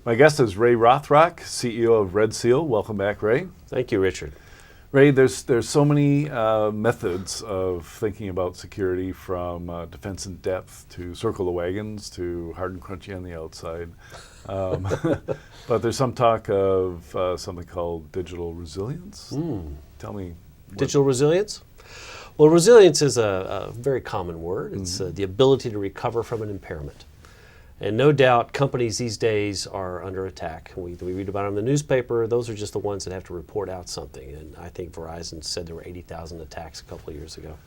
My guest is Ray Rothrock, CEO of RedSeal. Welcome back, Ray. Thank you, Richard. Ray, there's so many methods of thinking about security, from defense in depth to circle the wagons to hard and crunchy on the outside. But there's some talk of something called digital resilience. Tell me. Digital resilience? Well, resilience is a very common word. It's the ability to recover from an impairment. And no doubt companies these days are under attack. We read about them in the newspaper. Those are just the ones that have to report out something. And I think Verizon said there were 80,000 attacks a couple of years ago.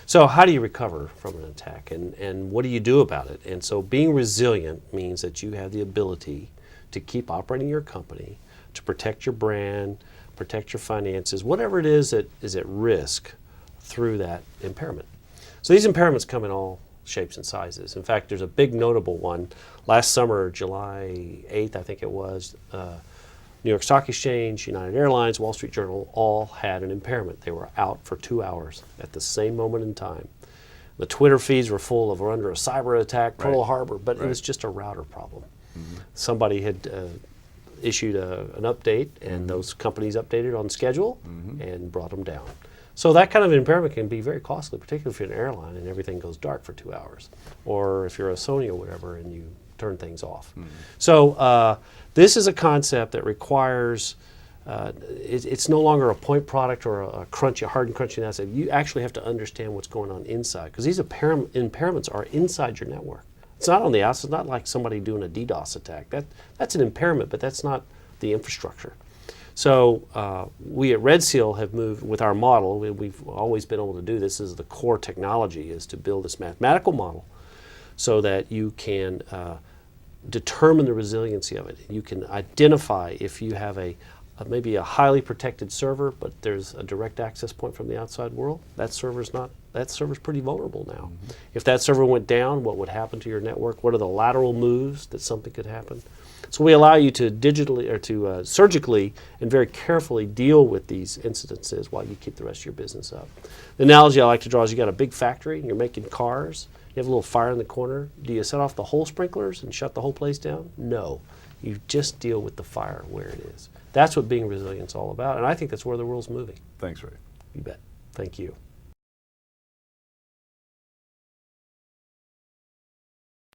So how do you recover from an attack, and what do you do about it? And so being resilient means that you have the ability to keep operating your company, to protect your brand, protect your finances, whatever it is that is at risk through that impairment. So these impairments come in all shapes and sizes. In fact, there's a big notable one. Last summer, July 8th, I think it was, New York Stock Exchange, United Airlines, Wall Street Journal all had an impairment. They were out for 2 hours at the same moment in time. The Twitter feeds were full of, we're under a cyber attack, Pearl Harbor, but it was just a router problem. Somebody had issued an update, and those companies updated on schedule and brought them down. So that kind of impairment can be very costly, particularly if you're an airline and everything goes dark for 2 hours, or if you're a Sony or whatever and you turn things off. So this is a concept that requires, it's no longer a point product or a crunchy, hard and crunchy asset. You actually have to understand what's going on inside, because these impairments are inside your network. It's not on the outside. It's not like somebody doing a DDoS attack. That's an impairment, but that's not the infrastructure. So we at RedSeal have moved with our model. We've always been able to do this. Is the core technology is to build this mathematical model so that you can determine the resiliency of it. You can identify if you have maybe a highly protected server, but there's a direct access point from the outside world. That server's pretty vulnerable now. If that server went down, what would happen to your network? What are the lateral moves that something could happen? So we allow you to digitally or to surgically and very carefully deal with these incidences while you keep the rest of your business up. The analogy I like to draw is you got a big factory and you're making cars. You have a little fire in the corner. Do you set off the whole sprinklers and shut the whole place down? No. You just deal with the fire where it is. That's what being resilient is all about, and I think that's where the world's moving. Thanks, Ray. You bet. Thank you.